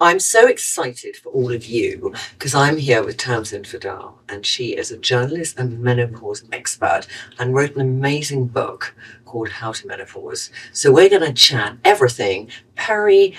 I'm so excited for all of you because I'm here with Tamsen Fadal, and she is a journalist and menopause expert and wrote an amazing book called How to Menopause. So we're going to chat everything peri,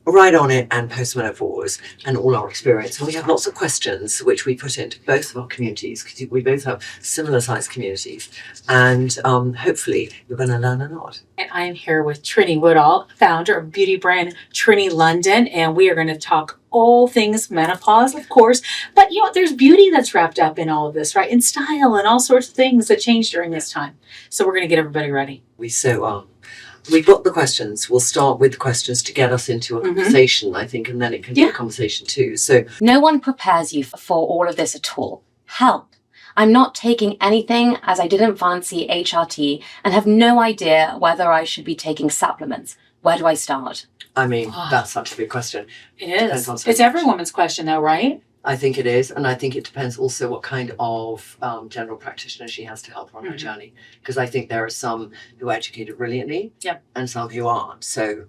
right on it, and postmenopause and all our experience. And we have lots of questions which we put into both of our communities because we both have similar sized communities. And hopefully you're going to learn a lot. And I am here with Trinny Woodall, founder of beauty brand Trinny London. And we are going to talk all things menopause, of course. But, there's beauty that's wrapped up in all of this, right? And style and all sorts of things that change during this time. So we're going to get everybody ready. We've got the questions. We'll start with the questions to get us into a conversation, I think, and then it can be a conversation too. So no one prepares you for all of this at all. Help. I'm not taking anything as I didn't fancy HRT and have no idea whether I should be taking supplements. Where do I start? I mean, that's such a big question. It is. It's every woman's question though, right? I think it is. And I think it depends also what kind of general practitioner she has to help her on her journey. Because I think there are some who are educated brilliantly and some who aren't. So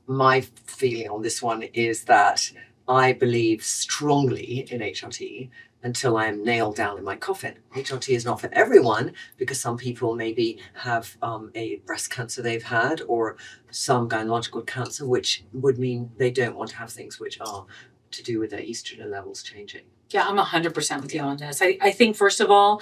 my feeling on this one is that I believe strongly in HRT until I am nailed down in my coffin. HRT is not for everyone because some people maybe have a breast cancer they've had or some gynecological cancer, which would mean they don't want to have things which are to do with their estrogen levels changing. Yeah, I'm 100% with you on this. I think, first of all,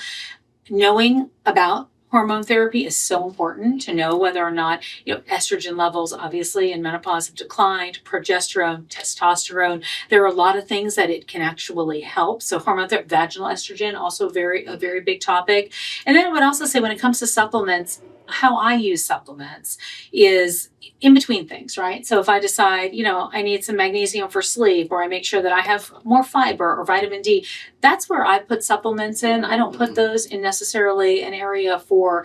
knowing about hormone therapy is so important to know whether or not, estrogen levels obviously in menopause have declined, progesterone, testosterone. There are a lot of things that it can actually help. So hormone therapy, vaginal estrogen, also a very big topic. And then I would also say when it comes to supplements, how I use supplements is in between things, right? So if I decide, I need some magnesium for sleep, or I make sure that I have more fiber or vitamin D, that's where I put supplements in. I don't put those in necessarily an area for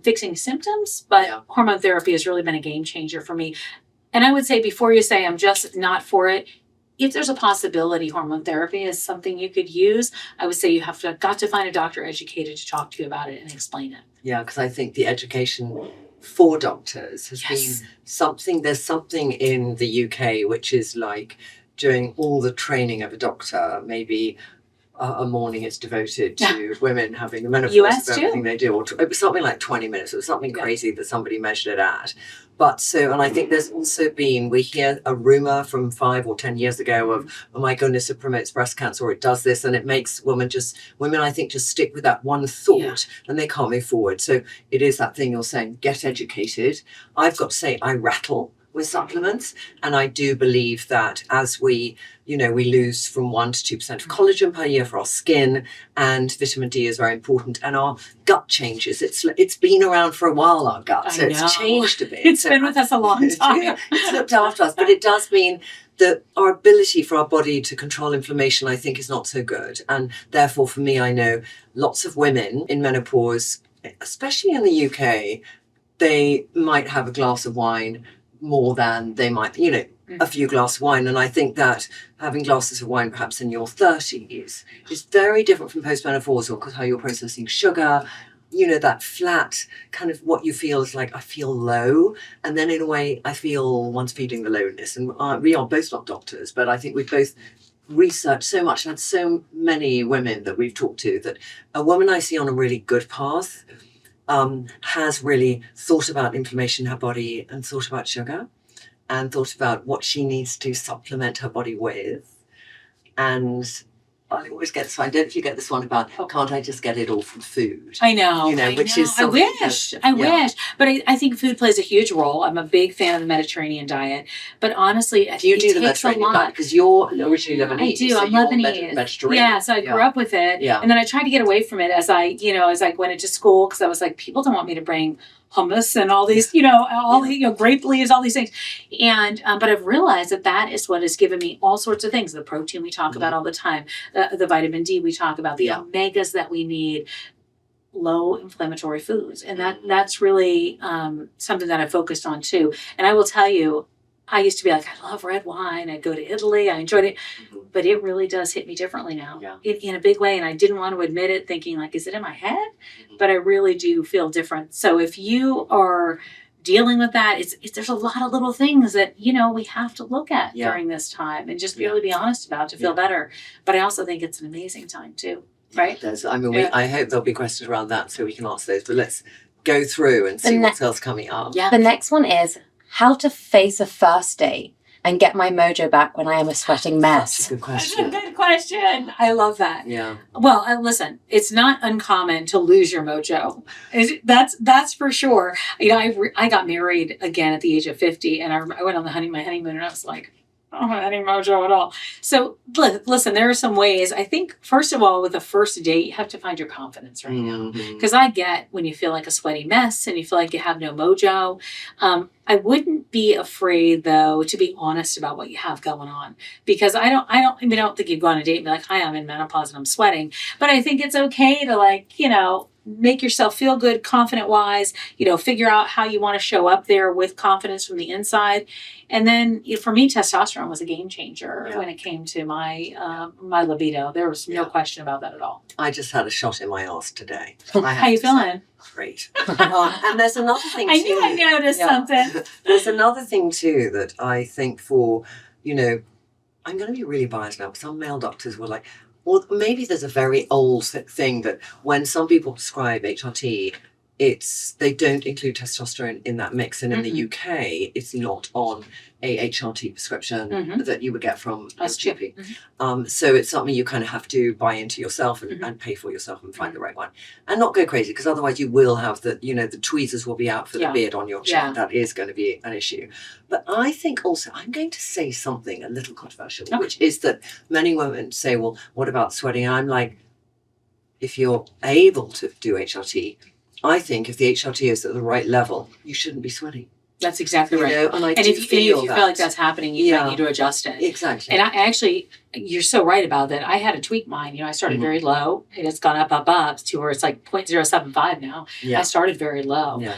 fixing symptoms, but hormone therapy has really been a game changer for me. And I would say before you say I'm just not for it, if there's a possibility hormone therapy is something you could use, I would say you got to find a doctor educated to talk to you about it and explain it. Yeah, because I think the education for doctors has been something. There's something in the UK which is like during all the training of a doctor, maybe a morning is devoted to women having the menopause US of everything they do. Or it was something like 20 minutes. It was something crazy that somebody measured it at. And I think there's also been, we hear a rumor from 5 or 10 years ago of, oh my goodness, it promotes breast cancer or it does this. And it makes women I think just stick with that one thought and they can't move forward. So it is that thing you're saying, get educated. I've got to say, I rattle with supplements. And I do believe that as we lose from 1 to 2% of collagen per year for our skin, and vitamin D is very important, and our gut changes. It's been around for a while, our gut, so it's changed a bit. It's been with us a long time. It's looked after us, but it does mean that our ability for our body to control inflammation, I think, is not so good. And therefore, for me, I know lots of women in menopause, especially in the UK, they might have a glass of wine more than they might, a few glasses of wine. And I think that having glasses of wine perhaps in your 30s is very different from postmenopausal because how you're processing sugar, that flat kind of what you feel is like, I feel low. And then in a way, I feel one's feeding the lowness. And we are both not doctors, but I think we've both researched so much and had so many women that we've talked to that a woman I see on a really good path has really thought about inflammation in her body and thought about sugar and thought about what she needs to supplement her body with. And I always get this one. Don't you get this one about, can't I just get it all from food? I know. Which is I wish. But I think food plays a huge role. I'm a big fan of the Mediterranean diet. But honestly, do you do the Mediterranean diet? Because you're originally Lebanese. I do. I'm Lebanese. Mediterranean. Yeah, so I grew up with it. Yeah. And then I tried to get away from it as I went into school because I was like, people don't want me to bring hummus and all these, grape leaves, all these things. And, but I've realized that is what has given me all sorts of things. The protein we talk about all the time, the vitamin D we talk about, the omegas that we need, low inflammatory foods. And that's really something that I focused on too. And I will tell you, I used to be like, I love red wine. I'd go to Italy. I enjoyed it. But it really does hit me differently now in a big way. And I didn't want to admit it, thinking like, is it in my head? But I really do feel different. So if you are dealing with that. There's a lot of little things that, we have to look at during this time and just be able to be honest about to feel better. But I also think it's an amazing time too, right? I hope there'll be questions around that so we can answer those, but let's go through and see what else coming up. Yeah. The next one is how to face a first date and get my mojo back when I am a sweating mess. That's a good question. That's a good question. I love that. Yeah. Well, listen, it's not uncommon to lose your mojo. That's for sure. I got married again at the age of 50, and I went on my honeymoon, and I was like, I don't have any mojo at all. So listen, there are some ways. I think, first of all, with a first date, you have to find your confidence right now. Because I get when you feel like a sweaty mess and you feel like you have no mojo. I wouldn't be afraid, though, to be honest about what you have going on, because I don't think you'd go on a date and be like, hi, I'm in menopause and I'm sweating. But I think it's okay to make yourself feel good, confident wise, figure out how you want to show up there with confidence from the inside. And then for me, testosterone was a game changer when it came to my libido. There was no question about that at all. I just had a shot in my arse today. How you feeling? Great. And there's another thing too. I knew I noticed something. There's another thing too that I think I'm going to be really biased now, but some male doctors were like, well, maybe there's a very old thing that when some people prescribe HRT, they don't include testosterone in that mix. And in the UK, it's not on a HRT prescription that you would get from your GP. So it's something you kind of have to buy into yourself and pay for yourself and find the right one. And not go crazy, because otherwise you will have the tweezers will be out for the beard on your chin. Yeah. That is going to be an issue. But I think also, I'm going to say something a little controversial, which is that many women say, well, what about sweating? And I'm like, if you're able to do HRT, I think if the HRT is at the right level, you shouldn't be sweating. That's exactly right. And if you feel like that's happening, you might need to adjust it. Exactly. And I actually, you're so right about that. I had to tweak mine. I started very low, and it's gone up to where it's like 0.075 now. Yeah. I started very low. Yeah.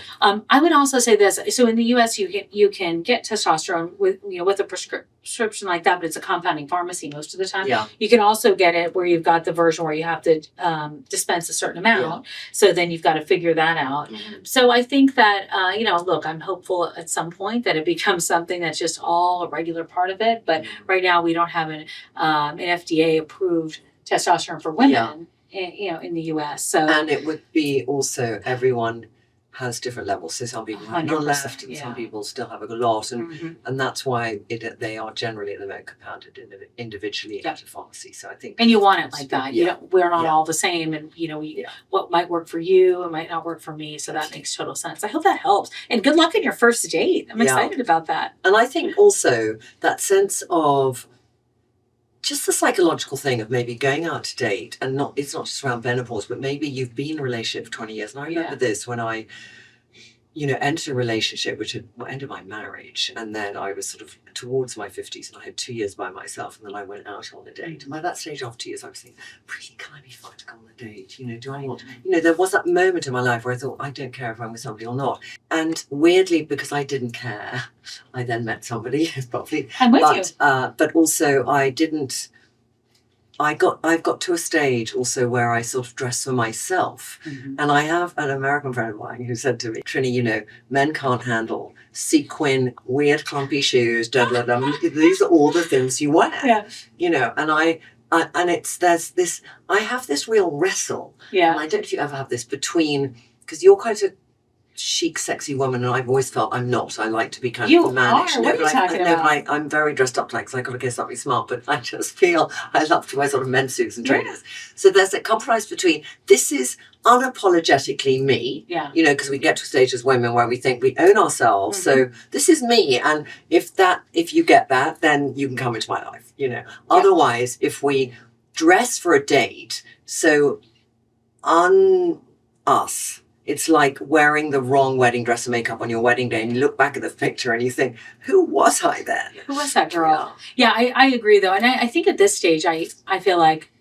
I would also say this. So in the U.S., you can get testosterone with a prescription like that, but it's a compounding pharmacy most of the time. Yeah. You can also get it where you've got the version where you have to dispense a certain amount. Yeah. So then you've got to figure that out. So I think that look, I'm hopeful at some point that it becomes something that's just all a regular part of it. But right now we don't have an FDA approved testosterone for women, in the US. And it would be also everyone has different levels. So some people have none left, and some people still have a lot, and that's why they are generally at the moment compounded individually at a pharmacy. So I think, and you want it like that. We're not all the same, and what might work for you, it might not work for me. So that makes total sense. I hope that helps. And good luck on your first date. I'm excited about that. And I think also that sense of just the psychological thing of maybe going out to date, and it's not just around menopause, but maybe you've been in a relationship for 20 years. And I remember this when I, entered a relationship, which had ended my marriage. And then I was sort of towards my 50s, and I had 2 years by myself. And then I went out on a date. And by that stage, after 2 years, I was thinking, really, can I be fine to go on a date? Do I want, there was that moment in my life where I thought, I don't care if I'm with somebody or not. And weirdly, because I didn't care, I then met somebody, probably. I'm with you. But also I didn't, I've got to a stage also where I sort of dress for myself. And I have an American friend of mine who said to me, Trinny, men can't handle sequin, weird clumpy shoes, these are all the things you wear. Yeah. And there's this, I have this real wrestle. Yeah. And I don't know if you ever have this between, because you're quite a chic, sexy woman, and I've always felt I'm not. I like to be kind of mannish. What are you talking about? I'm very dressed up because I got to get something smart, but I just feel I love to wear sort of men's suits and trainers. So there's a compromise between this is unapologetically me, because we get to a stage as women where we think we own ourselves. So this is me, and if you get that, then you can come into my life. Otherwise, if we dress for a date, so us. It's like wearing the wrong wedding dress and makeup on your wedding day, and you look back at the picture and you think, who was I then? Who was that girl? Yeah, I agree though. And I think at this stage, I feel like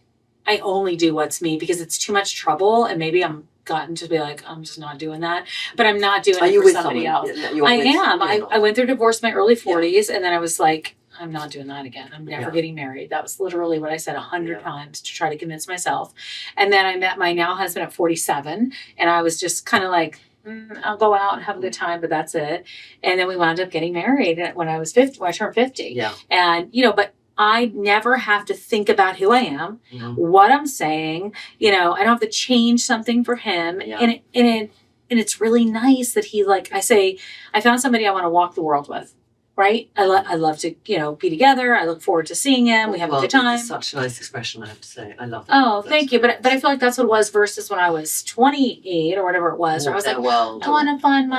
I only do what's me because it's too much trouble, and maybe I'm gotten to be like, I'm just not doing that. But I'm not doing it for somebody else. I am. I went through divorce in my early 40s, and then I was like, I'm not doing that again. I'm never getting married. That was literally what I said 100 times to try to convince myself. And then I met my now husband at 47, and I was just kind of like, I'll go out and have a good time, but that's it. And then we wound up getting married when I was 50, when I turned 50. Yeah. And, but I never have to think about who I am, what I'm saying. I don't have to change something for him. Yeah. And it's really nice that he, like I say, I found somebody I want to walk the world with. Right? I love to, be together. I look forward to seeing him. We have a good time. It's such a nice expression, I have to say. I love that. Oh, thank you. But I feel like that's what it was versus when I was 28 or whatever it was. Or I was like, I want to find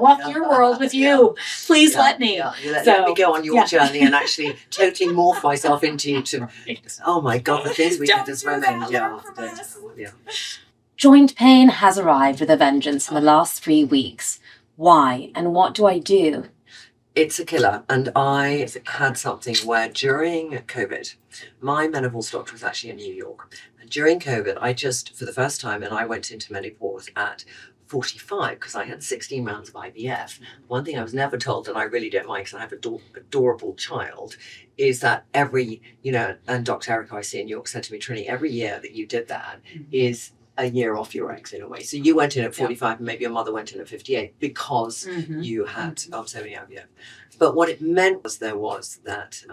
walk your world with you. Please let me. Yeah. Let me go on your journey and actually totally morph myself into you oh my God, the things we did as women. Yeah. Joint pain has arrived with a vengeance in the last 3 weeks. Why and what do I do? It's a killer. And I had something where during COVID, my menopause doctor was actually in New York. And during COVID, I just, for the first time, and I went into menopause at 45 because I had 16 rounds of IVF. One thing I was never told, and I really don't mind because I have an adorable child, is that every, and Dr. Eric I see in New York said to me, Trinny, every year that you did that is a year off your eggs in a way. So you went in at 45 and maybe your mother went in at 58 because you had so many IVF. But what it meant was there was that,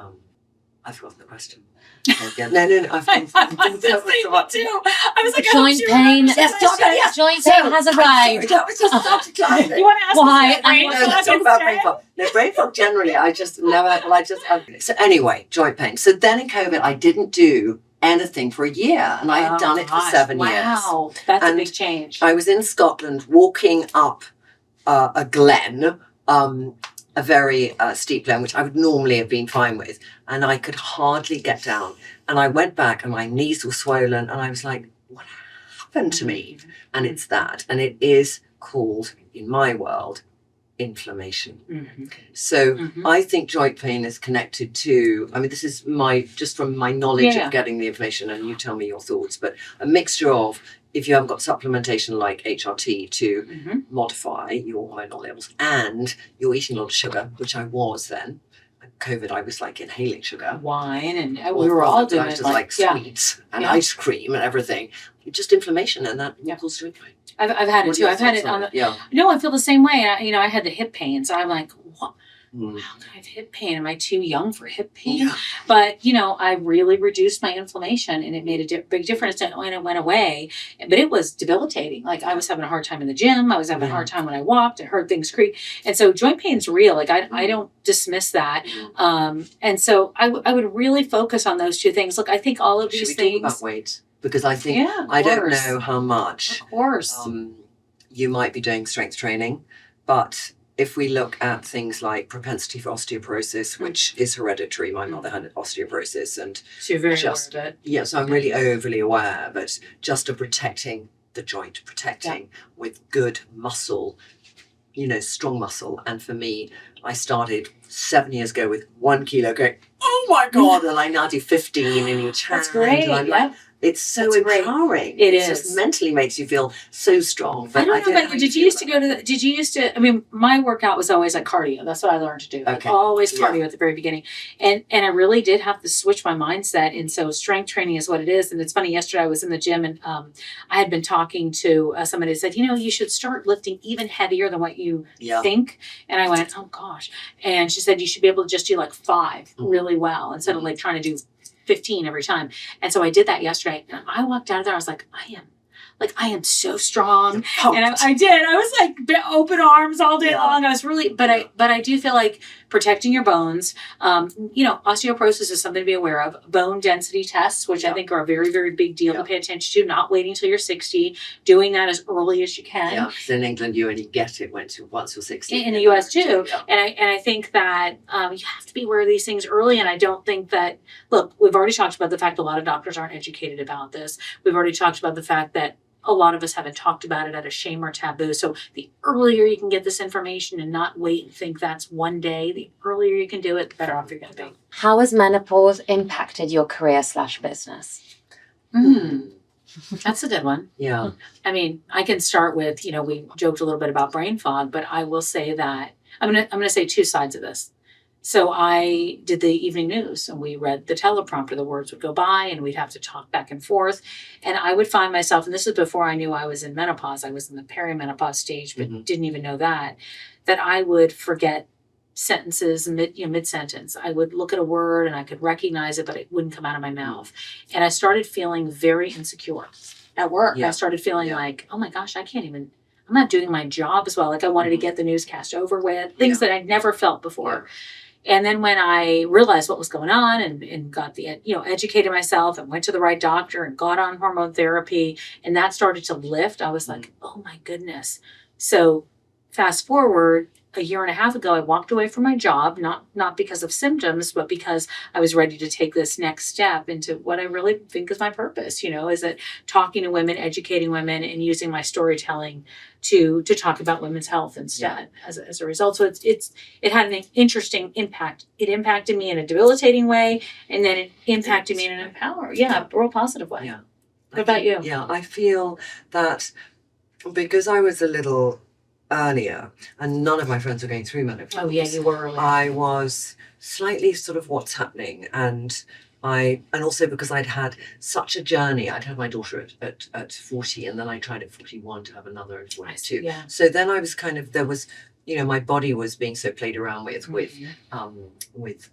I've forgotten the question. No, I've too. I was like, joint pain. Joint pain has arrived. You want to ask why? Talk about brain fog. No, brain fog generally, I just never, so anyway, joint pain. So then in COVID, I didn't do anything for a year, and I had done it for 7 years. Wow, that's a big change. I was in Scotland walking up a glen, a very steep glen, which I would normally have been fine with, and I could hardly get down. And I went back, and my knees were swollen, and I was like, what happened to me? And it's that, and it is called, in my world, inflammation. So I think joint pain is connected to, this is just from my knowledge of getting the information, and you tell me your thoughts, but a mixture of, if you haven't got supplementation like HRT to modify your hormonal levels, and you're eating a lot of sugar, which I was then. COVID, I was like inhaling sugar. Wine, and we were all doing it. Like sweets and ice cream and everything. Just inflammation, and that equals joint pain. I've had it too. I've had it on the. No, I feel the same way. I had the hip pain, so I'm like, what? How can I have hip pain? Am I too young for hip pain? Yeah. But I really reduced my inflammation, and it made a big difference when it went away. But it was debilitating. Like I was having a hard time in the gym. I was having a hard time when I walked. I heard things creak, and so joint pain's real. Like I don't dismiss that. And so I would really focus on those two things. Look, I think all of these things. Talk about weight? Because I think I don't know how much. Of course. You might be doing strength training, but if we look at things like propensity for osteoporosis, which is hereditary, my mother had osteoporosis, and so you're very aware of it. Yeah, so I'm really overly aware, but just of protecting the joint, with good muscle, strong muscle. And for me, I started 7 years ago with 1 kilo going, oh my God, and I now do 15 in each hand. That's great, and I'm like, it's so empowering. It is. Just mentally makes you feel so strong. But I don't know, but did you used to, my workout was always like cardio. That's what I learned to do. Okay. Always cardio at the very beginning. And I really did have to switch my mindset. And so strength training is what it is. And it's funny, yesterday I was in the gym, and I had been talking to somebody who said, you should start lifting even heavier than what you think. And I went, oh gosh. And she said, you should be able to just do like 5 really well instead of like trying to do 15 every time. And so I did that yesterday, and I walked out of there. I was like, I am so strong. And I did. I was like open arms all day long. I was really, but I do feel like protecting your bones. Osteoporosis is something to be aware of. Bone density tests, which I think are a very, very big deal to pay attention to. Not waiting till you're 60, doing that as early as you can. Yeah, because in England you only get it once you're 60. In the US too. Yeah. And I think that you have to be aware of these things early. And I don't think that, look, we've already talked about the fact a lot of doctors aren't educated about this. We've already talked about the fact that a lot of us haven't talked about it out of shame or taboo. So the earlier you can get this information and not wait and think that's one day, the earlier you can do it, the better off you're going to be. How has menopause impacted your career/business? That's a good one. Yeah. I can start with, we joked a little bit about brain fog, but I will say that I'm going to say 2 sides of this. So I did the evening news and we read the teleprompter. The words would go by and we'd have to talk back and forth. And I would find myself, and this is before I knew I was in menopause, I was in the perimenopause stage, but didn't even know that I would forget sentences mid-sentence. I would look at a word and I could recognize it, but it wouldn't come out of my mouth. And I started feeling very insecure at work. I started feeling like, oh my gosh, I'm not doing my job as well. Like I wanted to get the newscast over with, things that I'd never felt before. And then when I realized what was going on and got educated myself and went to the right doctor and got on hormone therapy and that started to lift, I was like, oh my goodness. So fast forward a year and a half ago, I walked away from my job, not because of symptoms, but because I was ready to take this next step into what I really think is my purpose, is that talking to women, educating women, and using my storytelling to talk about women's health instead as a result. So it had an interesting impact. It impacted me in a debilitating way, and then it impacted me in an a real positive way. Yeah. What about you? Yeah, I feel that because I was a little earlier and none of my friends were going through menopause. Oh yeah, you were earlier. I was slightly sort of what's happening, and also because I'd had such a journey. I'd had my daughter at 40, and then I tried at 41 to have another at 42. Yeah. So then I was my body was being so played around with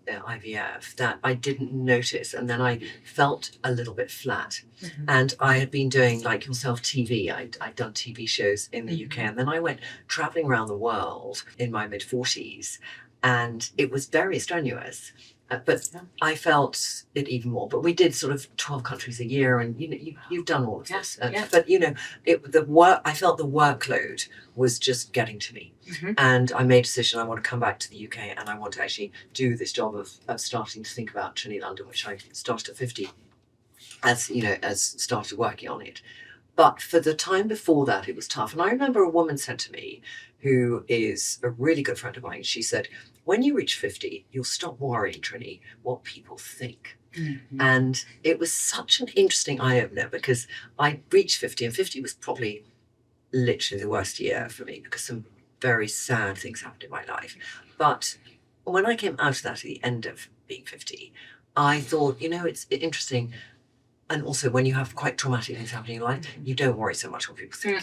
IVF that I didn't notice, and then I felt a little bit flat. And I had been doing, like yourself, TV. I'd done TV shows in the UK, and then I went traveling around the world in my mid-40s, and it was very strenuous. But I felt it even more. But we did sort of 12 countries a year, and you've done all of this. But I felt the workload was just getting to me, and I made a decision. I want to come back to the UK, and I want to actually do this job of starting to think about Trinny London, which I started at 50, as started working on it. But for the time before that, it was tough. And I remember a woman said to me, who is a really good friend of mine, she said, when you reach 50, you'll stop worrying, Trinny, what people think. And it was such an interesting eye-opener because I reached 50, and 50 was probably literally the worst year for me because some very sad things happened in my life. But when I came out of that at the end of being 50, I thought, it's interesting. And also, when you have quite traumatic things happening in your life, you don't worry so much what people think.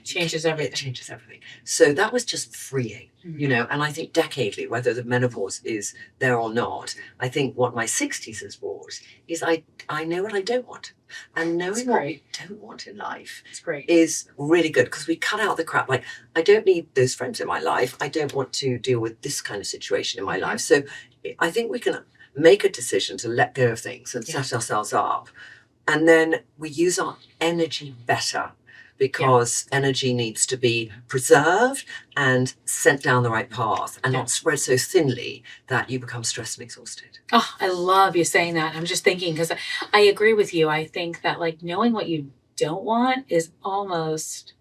Changes everything. It changes everything. So that was just freeing, And I think decadally, whether the menopause is there or not, I think what my 60s has brought is I know what I don't want. And knowing what we don't want in life is really good because we cut out the crap. Like, I don't need those friends in my life. I don't want to deal with this kind of situation in my life. So I think we can make a decision to let go of things and set ourselves up. And then we use our energy better because energy needs to be preserved and sent down the right path and not spread so thinly that you become stressed and exhausted. Oh, I love you saying that. I'm just thinking because I agree with you. I think that knowing what you don't want is almost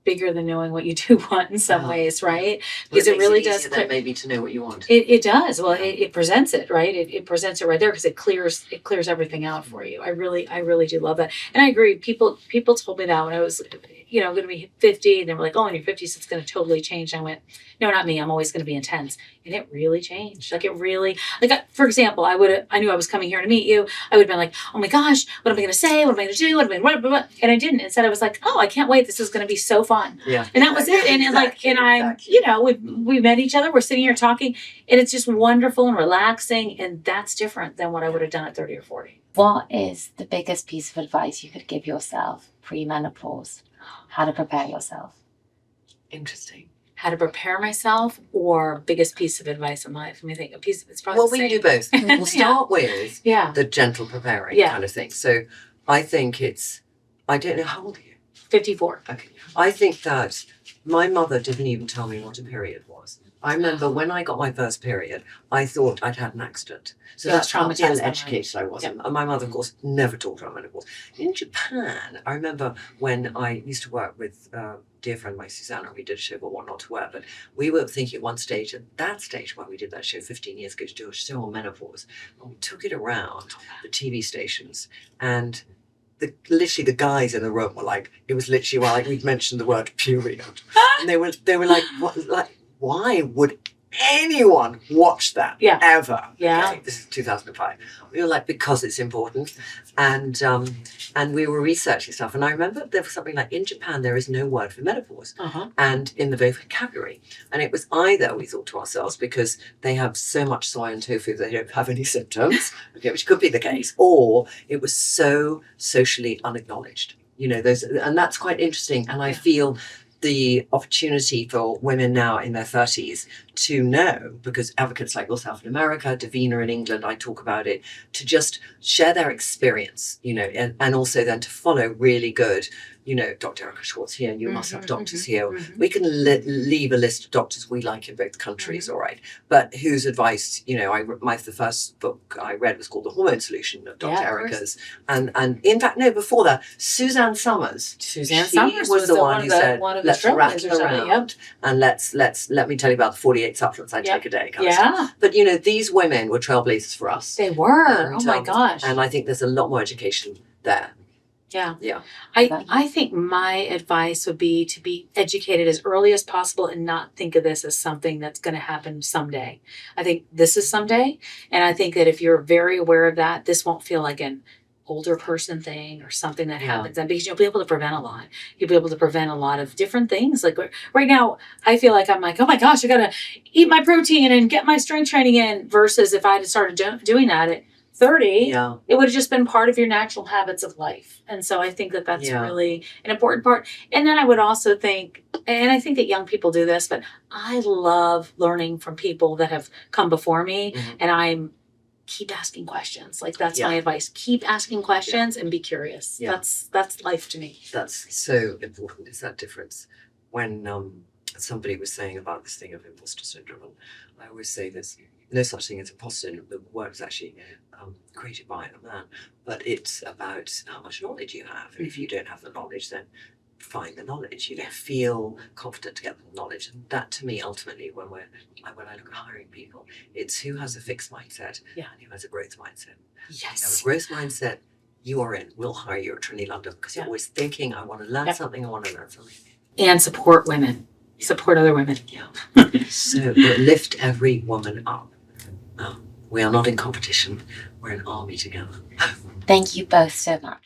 bigger than knowing what you do want in some ways, right? Because it really does maybe to know what you want. It does. Well, it presents it, right? It presents it right there because it clears everything out for you. I really do love that. And I agree. People told me that when I was, going to be 50, and they were like, oh, in your 50s, it's going to totally change. And I went, no, not me. I'm always going to be intense. And it really changed. For example, I knew I was coming here to meet you. I would have been like, oh my gosh, what am I going to say? What am I going to do? And I didn't. Instead, I was like, oh, I can't wait. This is going to be so fun. Yeah. And that was it. And we met each other. We're sitting here talking, and it's just wonderful and relaxing. And that's different than what I would have done at 30 or 40. What is the biggest piece of advice you could give yourself pre-menopause? How to prepare yourself? Interesting. How to prepare myself, or biggest piece of advice in life? Let me think. It's probably we can do both. We'll start with the gentle preparing kind of thing. So I think I don't know, how old are you? 54. Okay. I think that my mother didn't even tell me what a period was. I remember when I got my first period, I thought I'd had an accident. So that's how ill-educated I was. And my mother, of course, never talked about menopause. In Japan, I remember when I used to work with a dear friend, my Susanna, we did a show about what not to wear, but we were thinking at one stage, at that stage when we did that show 15 years ago, to do a show on menopause, and we took it around the TV stations, and literally the guys in the room were like, it was literally like we'd mentioned the word period. And they were like, what, like, why would anyone watched that ever. Yeah. Okay, this is 2005. We were like, because it's important. And we were researching stuff. And I remember there was something like, in Japan, there is no word for menopause. And in the vocabulary. And it was either, we thought to ourselves, because they have so much soy and tofu, they don't have any symptoms, okay, which could be the case, or it was so socially unacknowledged. You know, those, and that's quite interesting. And I feel the opportunity for women now in their 30s to know, because advocates like yourself in America, Davina in England, I talk about it, to just share their experience, you know, and also then to follow really good, you know, Dr. Erica Schwartz here, and you must have doctors here. We can leave a list of doctors we like in both countries, all right, but whose advice, you know, the first book I read was called The Hormone Solution of Dr. Erica's. And in fact, no, before that, Suzanne Summers. Summers was the one who said, let's rattle around and let me tell you about the 48 supplements I take a day. Kind of stuff. But, you know, these women were trailblazers for us. They were. And, oh my gosh. And I think there's a lot more education there. Yeah. I think my advice would be to be educated as early as possible and not think of this as something that's going to happen someday. I think this is someday. And I think that if you're very aware of that, this won't feel like an older person thing or something that happens then, because you'll be able to prevent a lot. You'll be able to prevent a lot of different things. Like right now, I feel like I'm like, oh my gosh, I got to eat my protein and get my strength training in, versus if I had started doing that at 30, it would have just been part of your natural habits of life. And so I think that that's really an important part. And then I would also think, and I think that young people do this, but I love learning from people that have come before me, and keep asking questions. Like that's my advice. Keep asking questions and be curious. That's life to me. That's so important. Is that difference when somebody was saying about this thing of imposter syndrome? I always say there's no such thing as imposter syndrome. The word is actually created by a man, but it's about how much knowledge you have. And if you don't have the knowledge, then find the knowledge. You don't feel confident to get the knowledge. And that, to me, ultimately, when I look at hiring people, it's who has a fixed mindset and who has a growth mindset. Yes. If you have a growth mindset, you are in. We'll hire you at Trinny London, because you're always thinking, I want to learn something, I want to learn something. And support women. Support other women. So lift every woman up. We are not in competition. We're an army together. Thank you both so much.